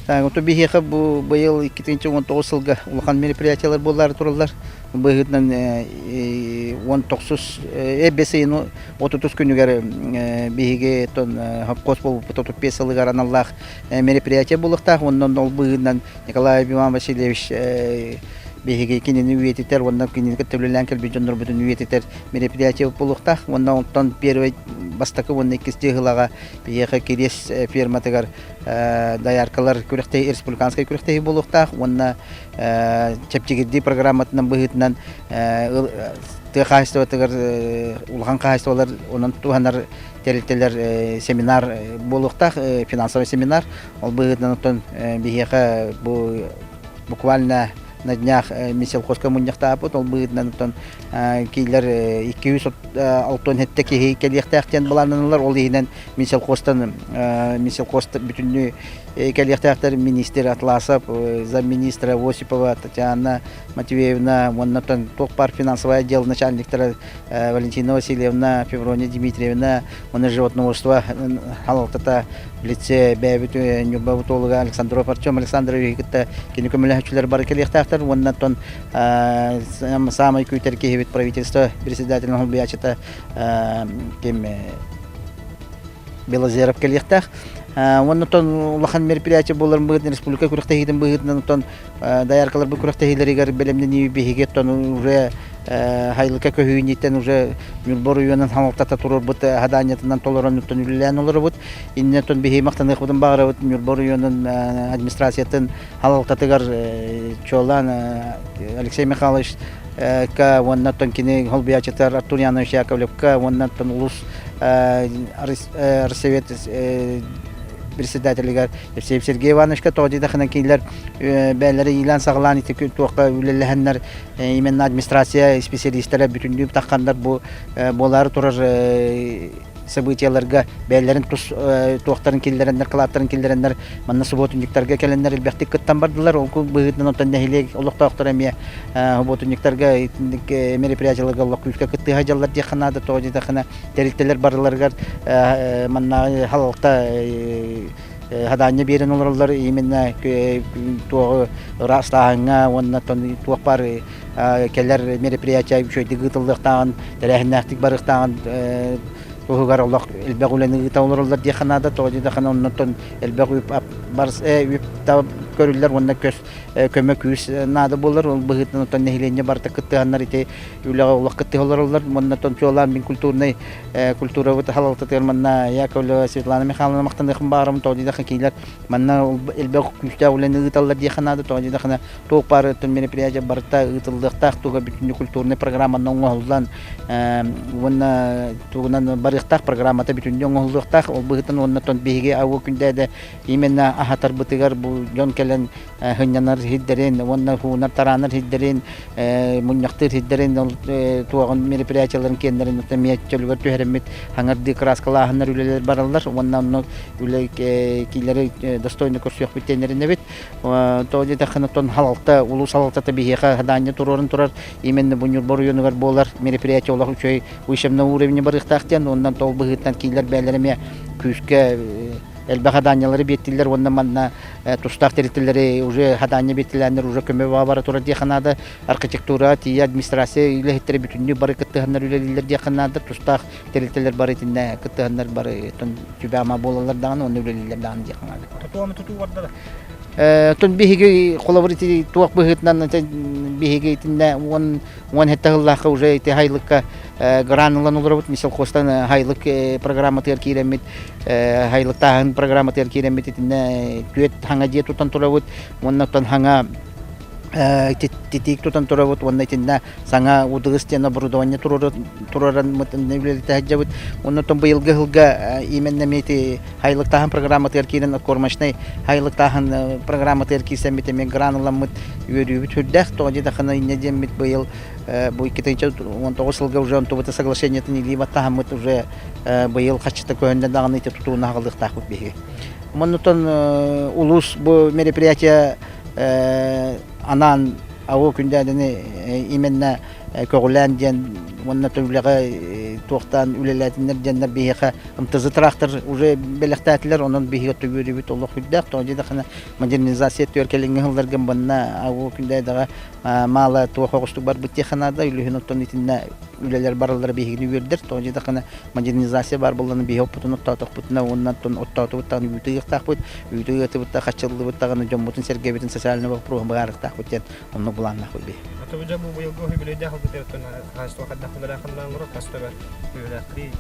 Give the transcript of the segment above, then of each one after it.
Так, вот бихеха быйыл 2019 жылга улахан мероприятиялар боллары туралар. Быйытнан 19 эбесейн 30 күнүгөр биһиге тон хапкос болуп 35 жылгар аналлах мероприятие булыкта. Ондан ол быйытнан Николай Иван Васильевич биһиге кинени үетитер, ондан кинени көтөлөлөн келбежондор бүтүн үетитер мероприятие булыкта. Ондан оттон первый бастакы 12 жылга биһиге кирес фирматыгар даяркалар күрәхтәй республиканскай күрәхтәй булыкта. Онна чепчигидди программатынан быһытнан тыхайстыватыгар улган кайстылар, онан туганар терителер семинар булыкта, финансовый семинар. Ол быһытнан оттон биһиге бу буквально на днях Миселхозка муньяхтаапыт, ол быытнан оттон кейлер 206 хеттеки келияқтаяқтен баланылар, ол егінен Миселхозтан бүтінні келияқтаяқтар министр Атласов, замминистра Осипова, Татьяна Матвеевна, оннатон тоқпар финансовый отдел начальниктара Валентина Васильевна, Феврония Дмитриевна, оны животноводство халалтата в лице бәбіт нюбавутолога Александров Артем Александрович кенекөмілі бар келияқтаяқтар, оннатон самый күйтерки правительство председатель Холбиячета Белозеров келияқтақ. Оннотон улахан мероприятие боларын быгытын республика күрәхтәһиден быгытын онтон даяркалар бу күрәхтәһиләргә белемне бихиге тон уже хайлыка көһүнитен уже Мюрбор уйонан хамактата турыр бут хаданиятынан толорон тон үллән олар бут инне тон бихи мактаны худын багыра бут Мюрбор уйонан администрациятын халалтатыгар чолан Алексей Михайлович ка оннотон кине Холбиячетар Артур Янович Яковлев ка оннотон улус Совет председатель Евсей Сергей Ивановичка тоди дахынан кейлер бәлләре илан саглан ите туакка үлеләһәннәр именно администрация специалистлары бүтүнлүп таккандар бу болары турар событияларга бәлләрен туактарын килдерәннәр кылаттарын килдерәннәр манна субботниктарга келәннәр элбәхти кыттан бардылар ул быгытнан оттан нәһилек олохтактар әмия субботниктарга мероприятияларга олох күскә кытты хаҗаллар диханада тоди дахана терителер барларга манна халыкта хадanya берен оларлар именно тугы растаганга оннан туакпар келер мероприятия шөйдө гытылдыктан тәрәһнәхтик барыктан Тугар Аллах элбәгүләне тауларлар диханада тоди дахана оннан элбәгү барс үп та көрүлләр онда көмөк күс нада булар ул быгытны тон нәһилене барта кыттыганнар ите үләгә Аллах кыттыгаларлар моннан тон чолан мин культурный культура вот халалта терманна Яковлева Светлана Михайловна мактандыгын барым тоди дахан килер манна элбәг күстә үләне гыталлар диханада тоди дахана ток пары тон мероприятие барта гытылдыкта туга бүтүн культурный программаны оңголдан онна тугунан барыктак программата бүтүн оңголдыктак ол быгытын оннан тон биге авы күндә именно ахатар бытыгар бу жон келен хыннанар хиддерин онна хунар таранар хиддерин муньяктыр хиддерин туган мероприятияларын кендерин тәмият чөлгөр төһәремит хаңарды краскалаһыннар үлелер баралар оннан үле килери достойный көрсөк биттенерин бит тоди таханатон халалта улус халалта табиһига хадания турорун турар именно бу Мюрбор уйонугар болар мероприятие олар үчөй уйшемна уровне барыктактан оннан тол быгыттан килер бәлләреме күскә элбахаданялары беттилер оннан манна тустак терителери уже хадания беттиләннәр уже көмө бара турар диханада архитектура ти администрация иле хеттер бүтүнне бары кыттыганнар үлелер диханада тустак терителер бары тинне кыттыганнар бары тон түбәма болалар даган оны үлелер даган диханада Татуамы туту бардыра. Тон биһиге коллаборити туак быгытнан биһиге тинне он хеттагыллахка уже ите хайлыкка гранулан уларбыт Миселхозтан хайлык программа тер киремит хайлыктагын программа тер киремит тинне түет хаңа дие тутан турабыт оннан хаңа титик тутан турабыт оннан тинне саңа удыгыстен оборудование тураран мөтенлелте хаҗабыт оннан быелгы хылга именно мети хайлыктагын программа тер кирен кормашный хайлыктагын программа тер кисемит мен гранулан мөт үрүбүт хүрдәх тоди дахана иннедем мит быел бу 2019 жылга уже онто соглашение тени ваттахамыт уже быел хачта көндә дагы ите тутуна халыктак биге. Моннан улус бу мероприятие анан авы күндәдәне именно Көгләндән онна төвлеге туохтан үлелетиннер жаннар бихиха ымтызы трактор уже белектәтләр онын бихига төбүрү бит олох хүддәк тоҗи да хана модернизация төркелинге хылларган банна агы күндә дага мала туохогысту бар бит ханада үлүһүн оттон итинне үлелер баралар бихигини үрдер тоҗи да хана модернизация бар булланы бихип бутун оттатык бутна оннан тон оттатык буттан бүтүгә тахбыт бүтүгә тыбытта хачылды буттаганы жомбутун сергебитин социальный программа бар тахбыт онны буланна хойби Atau bu yıl gohi bile de halde tertun hasto hadda kudara kandan ngoro kasto ber yulakri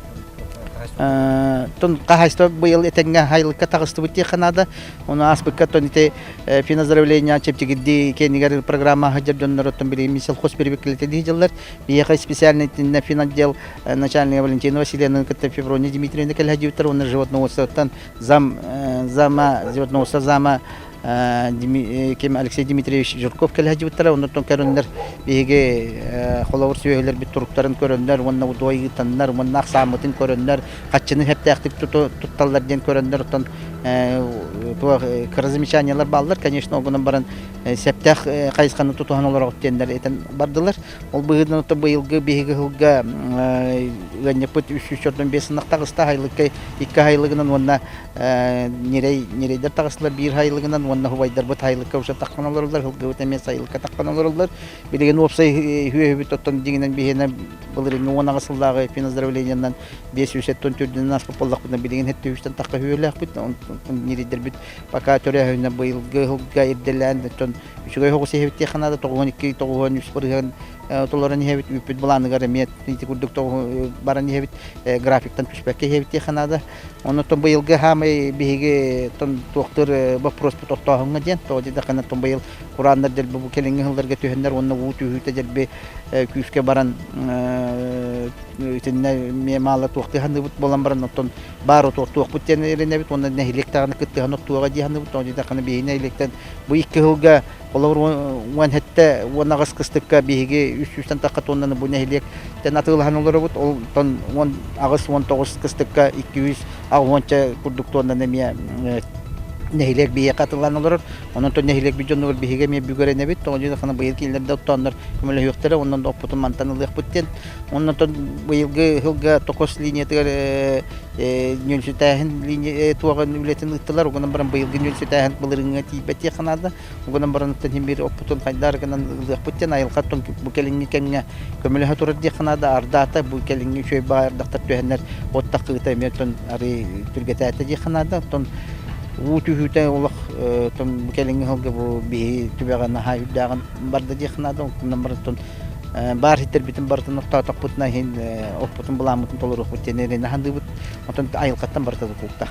тон кахайста быйыл этеңге хайлыкка тагысты бутти ханада оны аспыкка тон ите финансирование чептигидди кенигер программа хаҗырдыннар оттон били мисал хос бербеклекте диҗеллар бияка специальный на финотдел начальника Валентина Васильевна Катя Феврония Дмитриевна Кальхаҗевтер оны животного саттан зама животного зама Кем Алексей Дмитриевич Журков калхаҗибыттара оннан көрөннәр биге холовыр сөйләр бит туруктарын көрөннәр онна удой таннар онна аксамытын көрөннәр качыны хәп тәхтик тутталлар ден көрөннәр оттан то замечаниялар баллар конечно огынан баран септах кайсканы тутухан оларак дендер этен бардылар ол быгыдан то быелгы биге хылга гәннепет 3-4-5 нактагыста хайлыкка 2 хайлыгынан онна нерейдер тагыслар 1 хайлыгынан онна хубайдар бу хайлыкка уша такканаларлар хылга өтеме сайылка такканаларлар билеген опсай хүебит оттон дигенен бихене булырын онага сылдагы финансирование 500 түрден нас пополлак билеген хетте үчтен такка хүелек бит нерейдер бит пока төрөһүнө быелгы хылга ирделән тон үчүгө хогусы хебит ханада 92 93 бирген толорын хебит үпүт буланыгар мет нити курдук баран хебит графиктан түшпекке хебит ханада оны тон быелгы хамы биге тон доктор вопрос тоттогонга ден тоди да кана тон быел курандар дел бу келинге хылдарга төһөннөр оны уу түһүтө дербе күскө баран итинне мемала тохты ханды болан баран тон бары тохтук буттен эрене бит оны нехилектаганы кытты ханы туга диханы тоди да кана бийне электен бу икки хылга олар уан хетте уанагас кыстыкка биге 300 такка тоннаны бу нехилек тен атылган олар бут ол тон 10 агыс 19 кыстыкка 200 агынча курдук тоннаны мия нехилек бие катылган олар онон тон нехилек бидjonнугар биге ме бүгөрене бит тоди да кана быйыл килдерде тоннар көмөлө юктара онон опутун мантанылык буттен онон тон быйылгы хылга токос линиятыгар нюльсүтәһен линия туаган үлетен ыттылар угунан баран быйылгы нюльсүтәһен булырыңа тибетти ханада угунан баран тен бир опутун кайдар гынан ылык буттен айыл каттон бу келинге кеңге көмөлө хатурат ди ханада ардата бу келинге чөй бар дактар төһеннәр оттакыта метон ари түргәтәтә ди ханада тон утүһүтә улак тон келинге хылга бу би түбәгән хайдаган барды ди ханада угунан баран тон бар хитер битен бартын тотак бутна хин опутун буламытын толорок бутенере наханды бут отон айыл каттан бартады култа